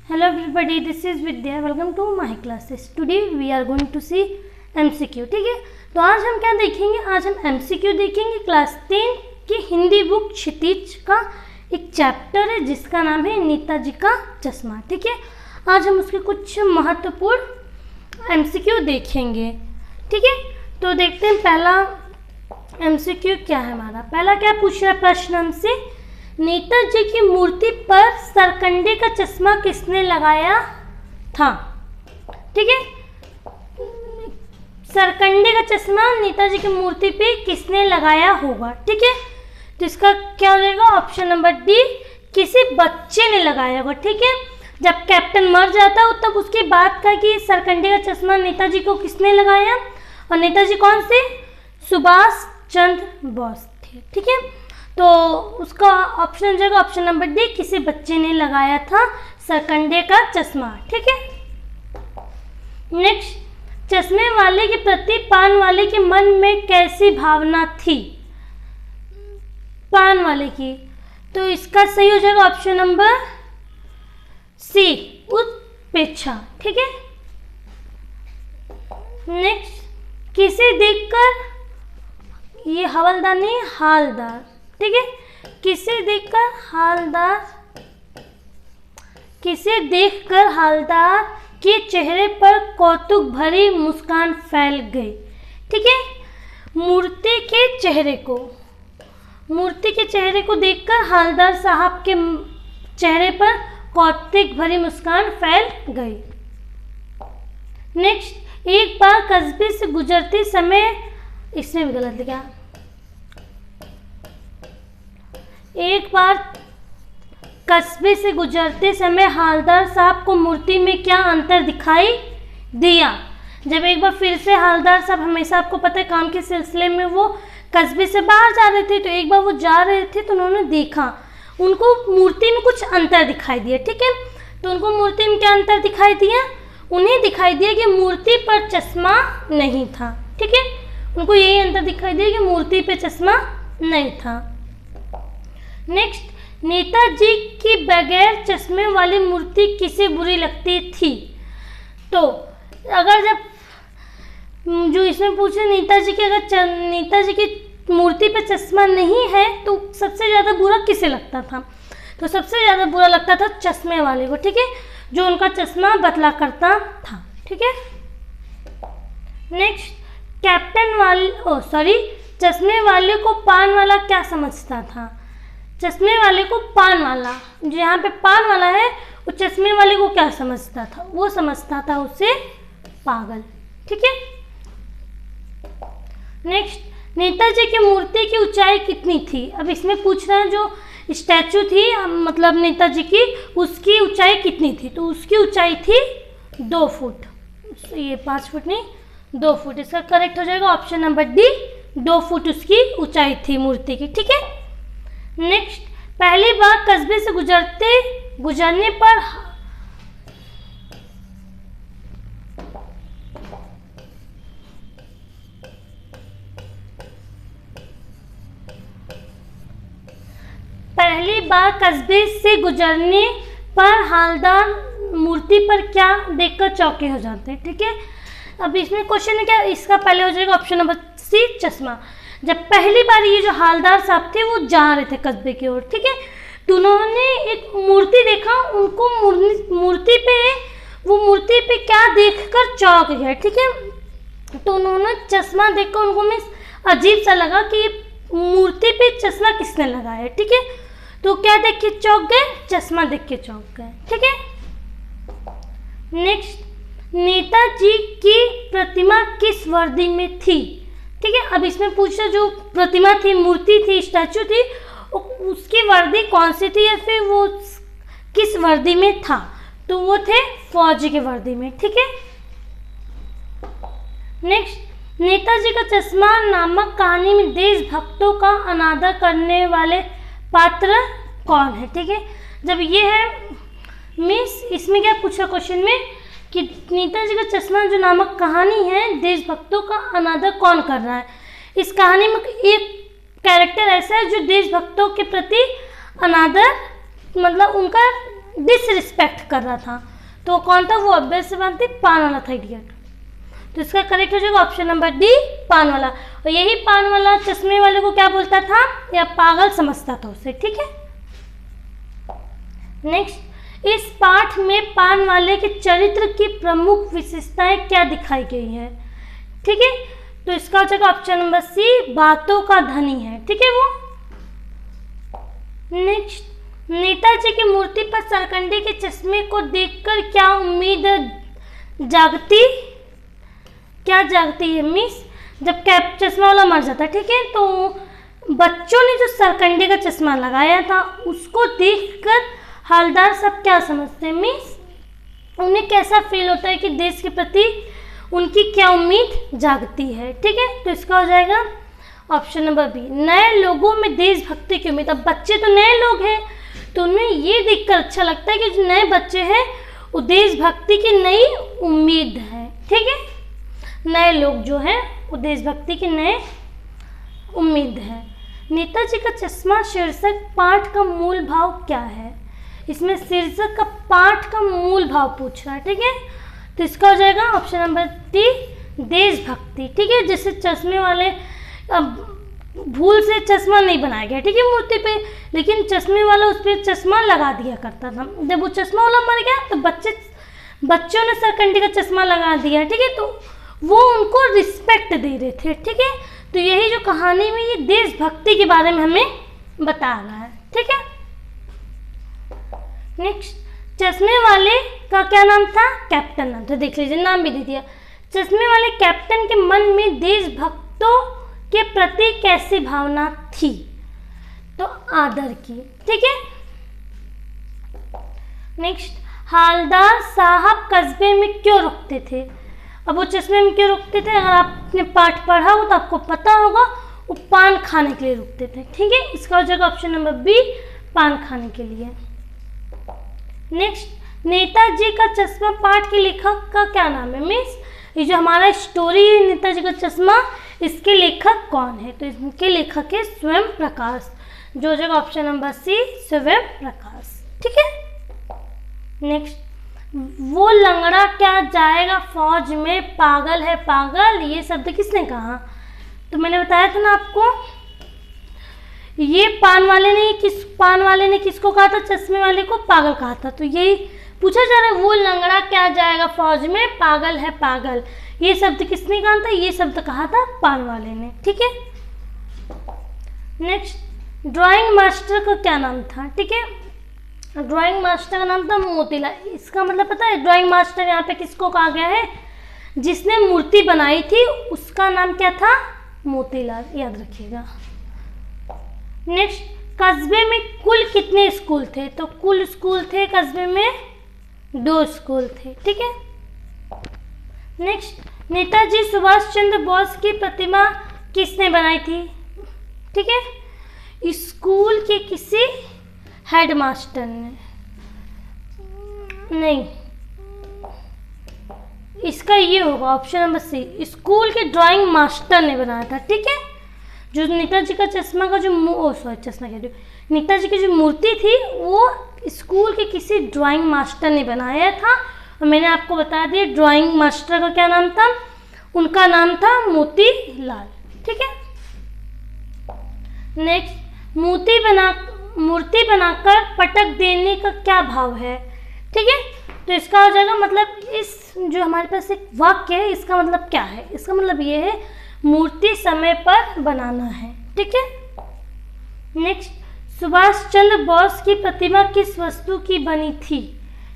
Hello everybody, this is Vidya. Welcome to my classes. Today we are going to see MCQ. ठीक है, तो आज हम क्या देखेंगे? आज हम MCQ देखेंगे क्लास 10 की हिंदी बुक क्षितिज का एक चैप्टर है जिसका नाम है नेताजी का चश्मा. ठीक है, आज हम उसके कुछ महत्वपूर्ण MCQ देखेंगे. ठीक है, तो देखते हैं पहला MCQ क्या है हमारा. पहला क्या पूछ रहा है प्रश्न हमसे, नेताजी की मूर्ति पर सरकंडे का चश्मा किसने लगाया था. ठीक है, सरकंडे का चश्मा नेताजी की मूर्ति पे किसने लगाया होगा. ठीक है, तो इसका क्या हो जाएगा ऑप्शन नंबर डी, किसी बच्चे ने लगाया होगा. ठीक है, जब कैप्टन मर जाता है तब उसके बाद का कि सरकंडे का चश्मा नेताजी को किसने लगाया, और नेताजी कौन से, सुभाष चंद्र बोस थे. ठीक है, तो उसका ऑप्शन हो जाएगा ऑप्शन नंबर डी, किसी बच्चे ने लगाया था सरकंडे का चश्मा. ठीक है, नेक्स्ट, चश्मे वाले के प्रति पान वाले के मन में कैसी भावना थी. पान वाले की, तो इसका सही हो जाएगा ऑप्शन नंबर सी, उपेक्षा. ठीक है, नेक्स्ट, किसे देखकर, ये हवलदार नहीं हालदार. ठीक है, किसे देखकर हालदार के चेहरे पर कौतुक भरी मुस्कान फैल गई. ठीक है, मूर्ति के चेहरे को देखकर हालदार साहब के चेहरे पर कौतुक भरी मुस्कान फैल गई. नेक्स्ट, एक बार कस्बे से गुजरते समय, इसमें भी गलत लिखा, एक बार कस्बे से गुजरते समय हालदार साहब को मूर्ति में क्या अंतर दिखाई दिया. जब एक बार फिर से हालदार साहब, हमेशा आपको पता है काम के सिलसिले में वो कस्बे से बाहर जा रहे थे, तो एक बार वो जा रहे थे तो उन्होंने देखा, उनको मूर्ति में कुछ अंतर दिखाई दिया. ठीक है, तो उनको मूर्ति में क्या अंतर दिखाई दिया, उन्हें दिखाई दिया कि मूर्ति पर चश्मा नहीं था. ठीक है, उनको यही अंतर दिखाई दिया कि मूर्ति पे चश्मा नहीं था. नेक्स्ट, नेताजी की बगैर चश्मे वाली मूर्ति किसे बुरी लगती थी. तो अगर जब जो इसमें पूछे नेताजी की, अगर नेताजी की मूर्ति पे चश्मा नहीं है तो सबसे ज़्यादा बुरा किसे लगता था, तो सबसे ज़्यादा बुरा लगता था चश्मे वाले को. ठीक है, जो उनका चश्मा बदला करता था. ठीक है, नेक्स्ट, चश्मे वाले को पान वाला क्या समझता था. चश्मे वाले को पान वाला, जो यहाँ पे पान वाला है, वो चश्मे वाले को क्या समझता था, वो समझता था उसे पागल. ठीक है, नेक्स्ट, नेताजी की मूर्ति की ऊंचाई कितनी थी. अब इसमें पूछ रहे हैं जो स्टैचू थी, मतलब नेताजी की, उसकी ऊंचाई कितनी थी. तो उसकी ऊंचाई थी 2 फुट. ये 5 फुट नहीं, 2 फुट. इसका करेक्ट हो जाएगा ऑप्शन नंबर डी, 2 फुट उसकी ऊंचाई थी मूर्ति की. ठीक है, नेक्स्ट, पहली बार कस्बे से गुजरने पर हालदार मूर्ति पर क्या देखकर चौंके हो जाते हैं. ठीक है, अब इसमें क्वेश्चन है क्या, इसका पहले हो जाएगा ऑप्शन नंबर सी, चश्मा. जब पहली बार ये जो हालदार साहब थे वो जा रहे थे कस्बे की ओर. ठीक है, तो उन्होंने एक मूर्ति देखा, उनको मूर्ति पे क्या देखकर चौंक गए. ठीक है, तो उन्होंने चश्मा देखकर उनको में अजीब सा लगा कि ये मूर्ति पे चश्मा किसने लगाया है. ठीक है, तो क्या देख के चौंक गए, चश्मा देख के चौंक गए. ठीक है, नेक्स्ट, नेताजी की प्रतिमा किस वर्दी में थी. ठीक है, अब इसमें पूछा जो प्रतिमा थी, मूर्ति थी, स्टैचू थी, उसकी वर्दी कौन सी थी या फिर वो किस वर्दी में था. तो वो थे फौजी के वर्दी में. ठीक है, नेक्स्ट, नेताजी का चश्मा नामक कहानी में देशभक्तों का अनादर करने वाले पात्र कौन है. ठीक है, जब ये है मिस, इसमें क्या पूछा क्वेश्चन में कि नेताजी का चश्मा जो नामक कहानी है, देशभक्तों का अनादर कौन कर रहा है. इस कहानी में एक कैरेक्टर ऐसा है जो देशभक्तों के प्रति अनादर, मतलब उनका डिसरिस्पेक्ट कर रहा था। तो कौन था वो? ऑब्वियस सी बात थी, पान वाला था इडियट। तो इसका करेक्ट हो जाएगा ऑप्शन नंबर डी, पान वाला। और यही पान वाला चश्मे वाले को क्या बोलता था? या पागल समझता था उसे। ठीक है, नेक्स्ट, इस पाठ में पान वाले के चरित्र की प्रमुख विशेषताएं क्या दिखाई गई है? ठीक है, तो इसका हो जाएगा ऑप्शन नंबर सी, बातों का धनी है। ठीक है वो। नेक्स्ट, नेताजी की मूर्ति पर सरकंडे के चश्मे को देखकर क्या उम्मीद जागती है? मिस, जब कैप चश्मा वाला मर जाता है, ठीक है, तो बच्चों ने जो सरकंडे का चश्मा लगाया था उसको देखकर हवलदार सब क्या समझते हैं? मिस, उन्हें कैसा फील होता है कि देश के प्रति उनकी क्या उम्मीद जागती है? ठीक है, तो इसका हो जाएगा ऑप्शन नंबर बी, नए लोगों में देशभक्ति की उम्मीद। अब बच्चे तो नए लोग हैं तो उन्हें ये देखकर अच्छा लगता है कि जो नए बच्चे हैं वो देशभक्ति की नई उम्मीद है। ठीक है, नए लोग जो हैं वो देशभक्ति की नए उम्मीद है। नेताजी का चश्मा शीर्षक पाठ का मूल भाव क्या है? इसमें शीर्षक का पाठ का मूल भाव पूछ रहा है। ठीक है, तो इसका हो जाएगा ऑप्शन नंबर डी, देशभक्ति। ठीक है, जैसे चश्मे वाले भूल से चश्मा नहीं बनाया गया, ठीक है, मूर्ति पे, लेकिन चश्मे वाला उस पर चश्मा लगा दिया करता था। जब वो चश्मा वाला मर गया तो बच्चों ने सरकंडी का चश्मा लगा दिया। ठीक है, तो वो उनको रिस्पेक्ट दे रहे थे। ठीक है, तो यही जो कहानी में ये देशभक्ति के बारे में हमें बता रहा है। ठीक है, नेक्स्ट, चश्मे वाले का क्या नाम था? कैप्टन नाम था। देख लीजिए, नाम भी दे दिया। चश्मे वाले कैप्टन के मन में देशभक्तों के प्रति कैसी भावना थी? तो आदर की। ठीक है, नेक्स्ट, हवलदार साहब कस्बे में क्यों रुकते थे? अब वो चश्मे में क्यों रुकते थे? अगर आपने पाठ पढ़ा हो तो आपको पता होगा, वो पान खाने के लिए रुकते थे। ठीक है, इसका हो जाएगा ऑप्शन नंबर बी, पान खाने के लिए। नेक्स्ट, नेताजी का चश्मा पाठ के लेखक का क्या नाम है? मिस, ये जो हमारा स्टोरी है नेताजी का चश्मा, इसके लेखक कौन है? तो इसके लेखक है स्वयं प्रकाश, जो हो जाएगा ऑप्शन नंबर सी, स्वयं प्रकाश। ठीक है, नेक्स्ट, वो लंगड़ा क्या जाएगा फौज में, पागल है पागल, ये शब्द किसने कहा? तो मैंने बताया था ना आपको, ये पान वाले ने किसको कहा था? चश्मे वाले को पागल कहा था। तो यही पूछा जा रहा है, वो लंगड़ा क्या जाएगा फौज में, पागल है पागल, ये शब्द किसने कहा था? ये शब्द कहा था पान वाले ने। ठीक है, नेक्स्ट, ड्राइंग मास्टर का क्या नाम था? ठीक है, ड्राइंग मास्टर का नाम था मोतीलाल। इसका मतलब पता है, ड्राइंग मास्टर यहाँ पे किसको कहा गया है? जिसने मूर्ति बनाई थी उसका नाम क्या था? मोतीलाल, याद रखिएगा। नेक्स्ट, कस्बे में कुल कितने स्कूल थे? तो कुल स्कूल थे कस्बे में 2 स्कूल थे। ठीक है, नेक्स्ट, नेताजी सुभाष चंद्र बोस की प्रतिमा किसने बनाई थी? ठीक है, स्कूल के किसी हेडमास्टर ने नहीं, इसका ये होगा ऑप्शन नंबर सी, स्कूल के ड्राइंग मास्टर ने बनाया था। ठीक है, जो नेताजी का चश्मा का जो चश्मा कह रही हूँ, नेताजी की जो मूर्ति थी वो स्कूल के किसी ड्राइंग मास्टर ने बनाया था। और मैंने आपको बता दिया ड्राइंग मास्टर का क्या नाम था? उनका नाम था मोतीलाल। ठीक है, नेक्स्ट, मूर्ति बनाकर पटक देने का क्या भाव है? ठीक है, तो इसका हो जाएगा मतलब, इस जो हमारे पास एक वाक्य है इसका मतलब क्या है? इसका मतलब ये है मूर्ति समय पर बनाना है। ठीक है, नेक्स्ट, सुभाष चंद्र बोस की प्रतिमा किस वस्तु की बनी थी?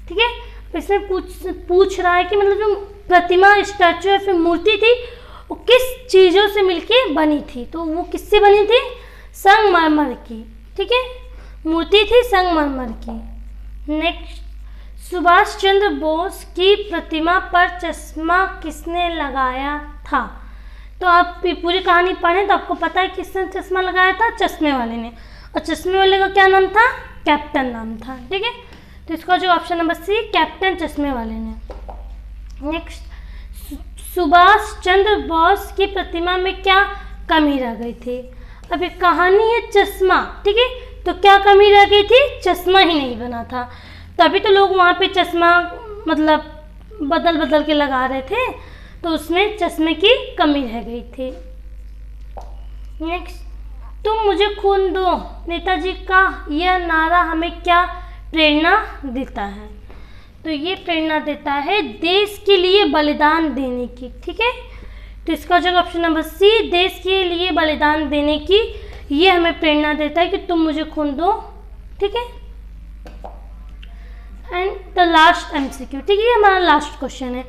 ठीक है, इसमें पूछ रहा है कि मतलब जो प्रतिमा, स्टैचू या फिर मूर्ति थी वो किस चीज़ों से मिलके बनी थी? तो वो किससे बनी थी? संगमरमर की। ठीक है, मूर्ति थी संगमरमर की। नेक्स्ट, सुभाष चंद्र बोस की प्रतिमा पर चश्मा किसने लगाया था? तो आप पूरी कहानी पढ़ें तो आपको पता है किसने चश्मा लगाया था? चश्मे वाले ने। और चश्मे वाले का क्या नाम था? कैप्टन नाम था। ठीक है, तो इसका जो ऑप्शन नंबर सी, कैप्टन चश्मे वाले ने। नेक्स्ट, सुभाष चंद्र बोस की प्रतिमा में क्या कमी रह गई थी? अब एक कहानी है चश्मा, ठीक है, तो क्या कमी रह गई थी? चश्मा ही नहीं बना था। तभी तो लोग वहाँ पे चश्मा मतलब बदल बदल के लगा रहे थे, तो उसमें चश्मे की कमी रह गई थी। नेक्स्ट, तुम मुझे खून दो, नेताजी का यह नारा हमें क्या प्रेरणा देता है? तो ये प्रेरणा देता है देश के लिए बलिदान देने की। ठीक है, तो इसका हो जाएगा ऑप्शन नंबर सी, देश के लिए बलिदान देने की। ये हमें प्रेरणा देता है कि तुम मुझे खून दो। ठीक है, एंड द लास्ट MCQ। ठीक है, ये हमारा लास्ट क्वेश्चन है।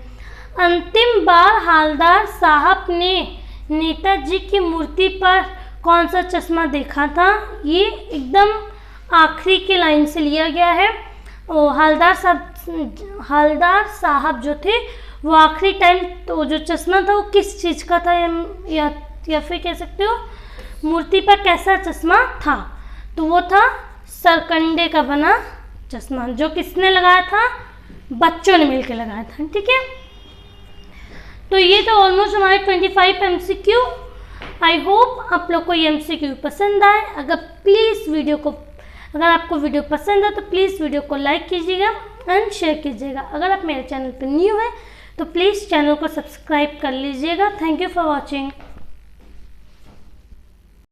अंतिम बार हवलदार साहब ने नेताजी की मूर्ति पर कौन सा चश्मा देखा था? ये एकदम आखिरी के लाइन से लिया गया है। हवलदार साहब जो थे वो आखिरी टाइम तो जो चश्मा था वो किस चीज़ का था, या फिर कह सकते हो मूर्ति पर कैसा चश्मा था? तो वो था सरकंडे का बना चश्मा, जो किसने लगाया था? बच्चों ने मिलकर लगाया था। ठीक है, तो ये तो ऑलमोस्ट हमारे 25 MCQ। आई होप आप लोग को ये MCQ पसंद आए। अगर आपको वीडियो पसंद है तो प्लीज़ वीडियो को लाइक कीजिएगा एंड शेयर कीजिएगा। अगर आप मेरे चैनल पर न्यू हैं तो प्लीज़ चैनल को सब्सक्राइब कर लीजिएगा। Thank you for watching.